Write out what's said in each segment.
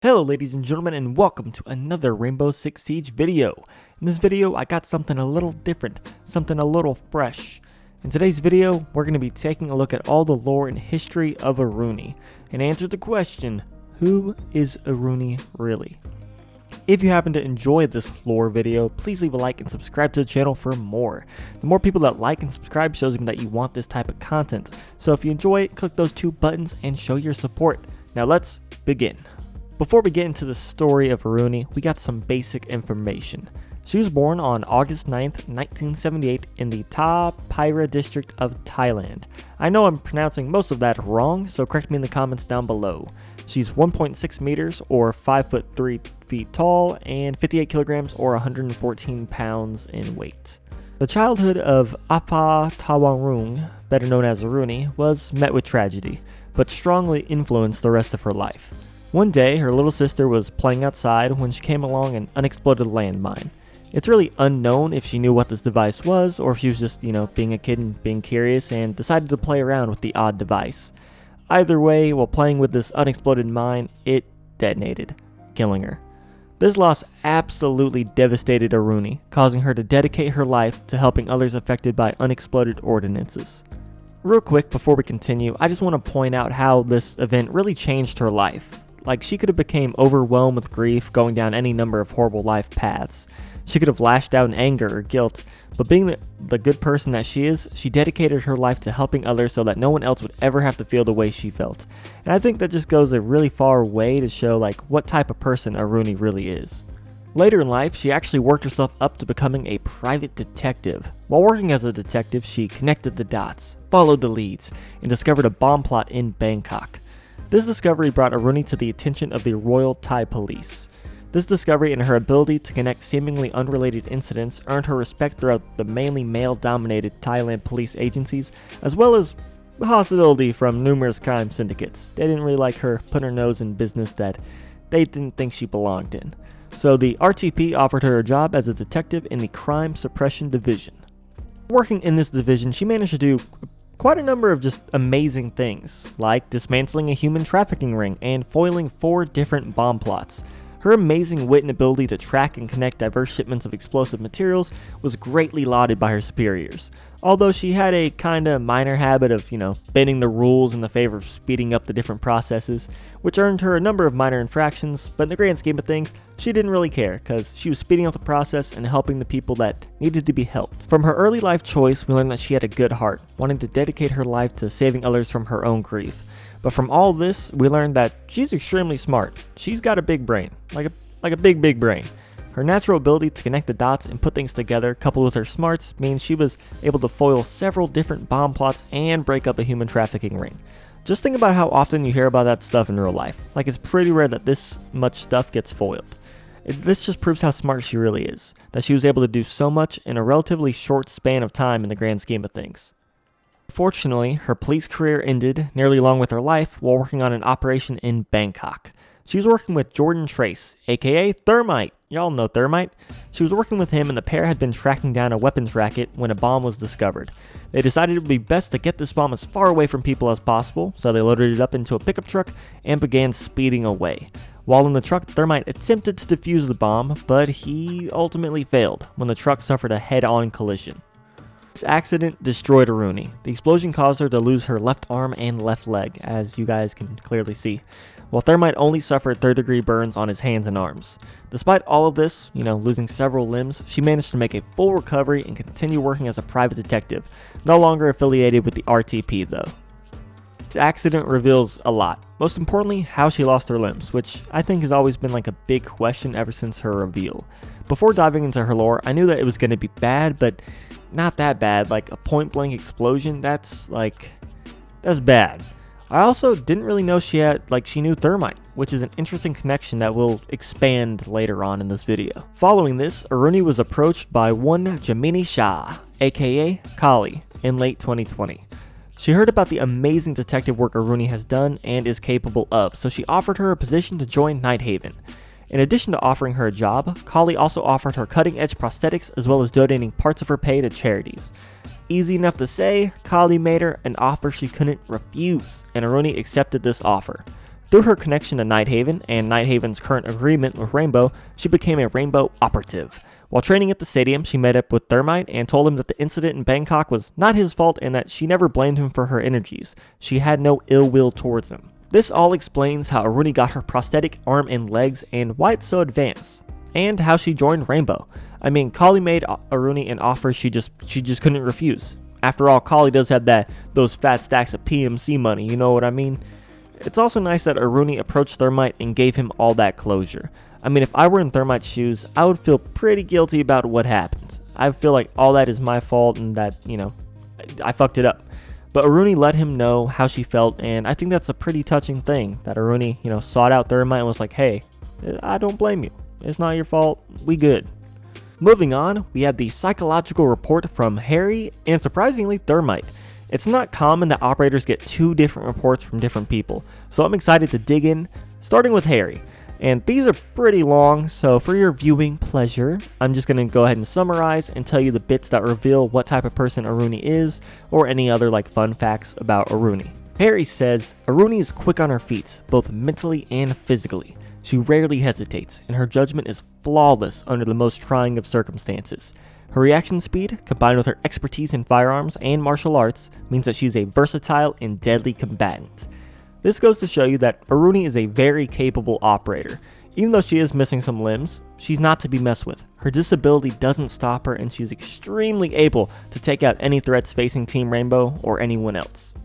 Hello ladies and gentlemen, and welcome to another Rainbow Six Siege video. In this video I got something a little different, something a little fresh. In today's video we're going to be taking a look at all the lore and history of Aruni and answer the question, who is Aruni really? If you happen to enjoy this lore video, please leave a like and subscribe to the channel for more. The more people that like and subscribe shows me that you want this type of content. So if you enjoy it, click those two buttons and show your support. Now let's begin. Before we get into the story of Aruni, we got some basic information. She was born on August 9th, 1978 in the Ta Phira district of Thailand. I know I'm pronouncing most of that wrong, so correct me in the comments down below. She's 1.6 meters or 5 foot 3 feet tall and 58 kilograms or 114 pounds in weight. The childhood of Apa Tawarung, better known as Aruni, was met with tragedy, but strongly influenced the rest of her life. One day, her little sister was playing outside when she came along an unexploded landmine. It's really unknown if she knew what this device was, or if she was just, being a kid and being curious and decided to play around with the odd device. Either way, while playing with this unexploded mine, it detonated, killing her. This loss absolutely devastated Aruni, causing her to dedicate her life to helping others affected by unexploded ordinances. Real quick before we continue, I just want to point out how this event really changed her life. Like, she could have become overwhelmed with grief, going down any number of horrible life paths. She could have lashed out in anger or guilt, but being the good person that she is, she dedicated her life to helping others so that no one else would ever have to feel the way she felt. And I think that just goes a really far way to show what type of person Aruni really is. Later in life, she actually worked herself up to becoming a private detective. While working as a detective, she connected the dots, followed the leads, and discovered a bomb plot in Bangkok. This discovery brought Aruni to the attention of the Royal Thai Police. This discovery and her ability to connect seemingly unrelated incidents earned her respect throughout the mainly male-dominated Thailand police agencies, as well as hostility from numerous crime syndicates. They didn't really like her putting her nose in business that they didn't think she belonged in. So the RTP offered her a job as a detective in the Crime Suppression Division. Working in this division, she managed to do quite a number of just amazing things, like dismantling a human trafficking ring and foiling 4 different bomb plots. Her amazing wit and ability to track and connect diverse shipments of explosive materials was greatly lauded by her superiors. Although she had a kinda minor habit of, bending the rules in the favor of speeding up the different processes, which earned her a number of minor infractions, but in the grand scheme of things, she didn't really care, because she was speeding up the process and helping the people that needed to be helped. From her early life choice, we learned that she had a good heart, wanting to dedicate her life to saving others from her own grief. But from all this, we learned that she's extremely smart. She's got a big brain, like a big brain. Her natural ability to connect the dots and put things together, coupled with her smarts, means she was able to foil several different bomb plots and break up a human trafficking ring. Just think about how often you hear about that stuff in real life. It's pretty rare that this much stuff gets foiled. This just proves how smart she really is, that she was able to do so much in a relatively short span of time in the grand scheme of things. Fortunately, her police career ended nearly along with her life while working on an operation in Bangkok. She was working with Jordan Trace, aka Thermite. Y'all know Thermite. She was working with him and the pair had been tracking down a weapons racket when a bomb was discovered. They decided it would be best to get this bomb as far away from people as possible, so they loaded it up into a pickup truck and began speeding away. While in the truck, Thermite attempted to defuse the bomb, but he ultimately failed when the truck suffered a head-on collision. This accident destroyed Aruni. The explosion caused her to lose her left arm and left leg, as you guys can clearly see, while Thermite only suffered third-degree burns on his hands and arms. Despite all of this, losing several limbs, she managed to make a full recovery and continue working as a private detective, no longer affiliated with the RTP though. This accident reveals a lot, most importantly how she lost her limbs, which I think has always been a big question ever since her reveal. Before diving into her lore, I knew that it was going to be bad, but not that bad. A point-blank explosion, that's bad. I also didn't really know she knew Thermite, which is an interesting connection that will expand later on in this video. Following this, Aruni was approached by one Jamini Shah, aka Kali, in late 2020. She heard about the amazing detective work Aruni has done and is capable of, so she offered her a position to join Nighthaven. In addition to offering her a job, Kali also offered her cutting-edge prosthetics as well as donating parts of her pay to charities. Easy enough to say, Kali made her an offer she couldn't refuse, and Aruni accepted this offer. Through her connection to Nighthaven and Nighthaven's current agreement with Rainbow, she became a Rainbow operative. While training at the stadium, she met up with Thermite and told him that the incident in Bangkok was not his fault and that she never blamed him for her energies. She had no ill will towards him. This all explains how Aruni got her prosthetic arm and legs and why it's so advanced, and how she joined Rainbow. I mean, Kali made Aruni an offer she just couldn't refuse. After all, Kali does have those fat stacks of PMC money, you know what I mean? It's also nice that Aruni approached Thermite and gave him all that closure. I mean, if I were in Thermite's shoes, I would feel pretty guilty about what happened. I feel like all that is my fault and that, I fucked it up. But Aruni let him know how she felt, and I think that's a pretty touching thing, that Aruni, sought out Thermite and was like, hey, I don't blame you. It's not your fault. We good. Moving on, we have the psychological report from Harry and, surprisingly, Thermite. It's not common that operators get 2 different reports from different people, so I'm excited to dig in, starting with Harry. And these are pretty long, so for your viewing pleasure, I'm just going to go ahead and summarize and tell you the bits that reveal what type of person Aruni is, or any other fun facts about Aruni. Harry says, Aruni is quick on her feet, both mentally and physically. She rarely hesitates, and her judgment is flawless under the most trying of circumstances. Her reaction speed, combined with her expertise in firearms and martial arts, means that she's a versatile and deadly combatant. This goes to show you that Aruni is a very capable operator. Even though she is missing some limbs, she's not to be messed with. Her disability doesn't stop her, and she's extremely able to take out any threats facing Team Rainbow or anyone else.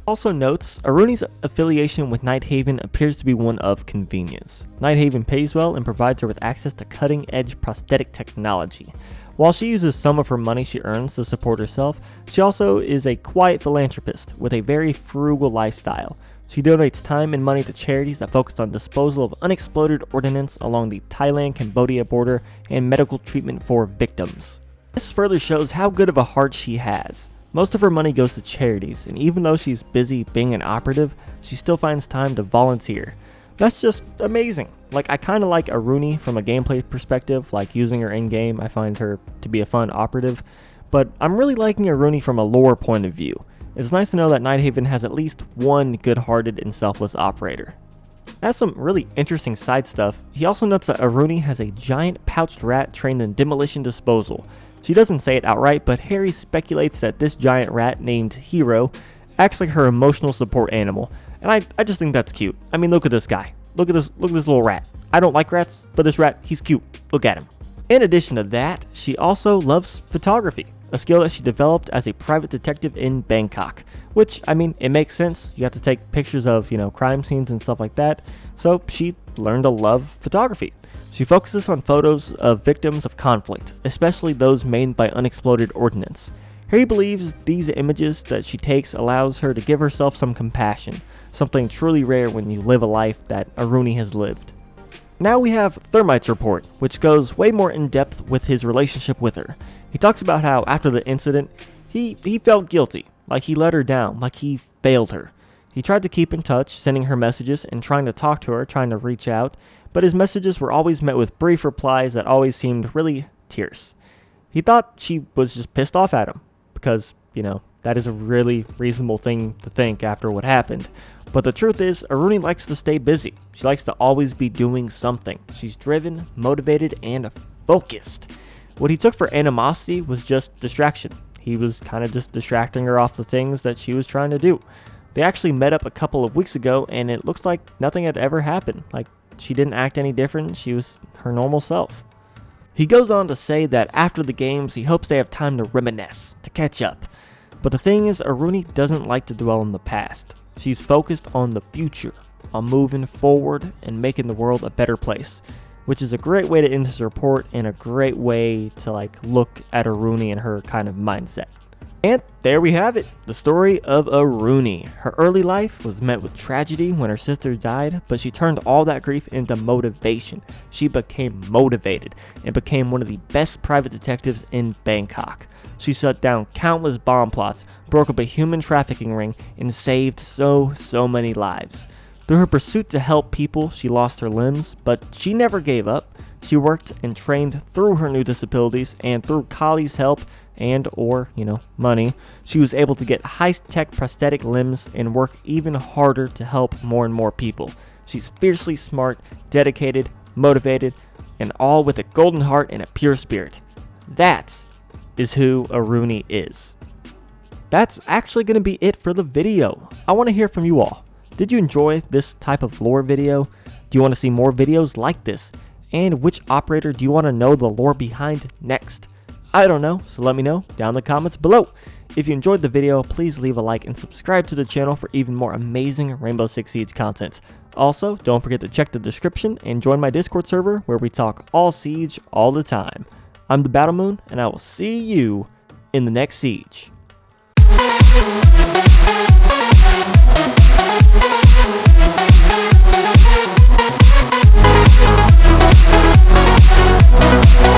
Also notes, Aruni's affiliation with Nighthaven appears to be one of convenience. Nighthaven pays well and provides her with access to cutting-edge prosthetic technology. While she uses some of her money she earns to support herself, she also is a quiet philanthropist with a very frugal lifestyle. She donates time and money to charities that focus on disposal of unexploded ordnance along the Thailand-Cambodia border and medical treatment for victims. This further shows how good of a heart she has. Most of her money goes to charities, and even though she's busy being an operative, she still finds time to volunteer. That's just amazing. I kind of like Aruni from a gameplay perspective, using her in-game. I find her to be a fun operative, but I'm really liking Aruni from a lore point of view. It's nice to know that Nighthaven has at least one good-hearted and selfless operator. As some really interesting side stuff, he also notes that Aruni has a giant pouched rat trained in demolition disposal. She doesn't say it outright, but Harry speculates that this giant rat named Hero acts like her emotional support animal, and I just think that's cute. I mean, look at this guy. Look at this little rat. I don't like rats, but this rat, he's cute. Look at him. In addition to that, she also loves photography, a skill that she developed as a private detective in Bangkok, which, I mean, it makes sense. You have to take pictures of, crime scenes and stuff like that, so she learned to love photography. She focuses on photos of victims of conflict, especially those made by unexploded ordnance. Harry believes these images that she takes allows her to give herself some compassion, something truly rare when you live a life that Aruni has lived. Now we have Thermite's report, which goes way more in depth with his relationship with her. He talks about how after the incident, he felt guilty, like he let her down, like he failed her. He tried to keep in touch, sending her messages and trying to talk to her, trying to reach out, but his messages were always met with brief replies that always seemed really terse. He thought she was just pissed off at him, because, that is a really reasonable thing to think after what happened. But the truth is, Aruni likes to stay busy. She likes to always be doing something. She's driven, motivated, and focused. What he took for animosity was just distraction. He was kind of just distracting her off the things that she was trying to do. They actually met up a couple of weeks ago, and it looks like nothing had ever happened. She didn't act any different. She was her normal self. He goes on to say that after the games, he hopes they have time to reminisce, to catch up. But the thing is, Aruni doesn't like to dwell on the past. She's focused on the future, on moving forward and making the world a better place, which is a great way to end this report and a great way to look at Aruni and her kind of mindset. And there we have it, the story of Aruni. Her early life was met with tragedy when her sister died, but she turned all that grief into motivation. She became motivated and became one of the best private detectives in Bangkok. She shut down countless bomb plots, broke up a human trafficking ring, and saved so many lives. Through her pursuit to help people, she lost her limbs, but she never gave up. She worked and trained through her new disabilities, and through Kali's help and or, money, she was able to get high-tech prosthetic limbs and work even harder to help more and more people. She's fiercely smart, dedicated, motivated, and all with a golden heart and a pure spirit. That is who Aruni is. That's actually going to be it for the video. I want to hear from you all. Did you enjoy this type of lore video? Do you want to see more videos like this? And which operator do you want to know the lore behind next? I don't know, so let me know down in the comments below. If you enjoyed the video, please leave a like and subscribe to the channel for even more amazing Rainbow Six Siege content. Also, don't forget to check the description and join my Discord server where we talk all Siege all the time. I'm the Battle Moon, and I will see you in the next Siege.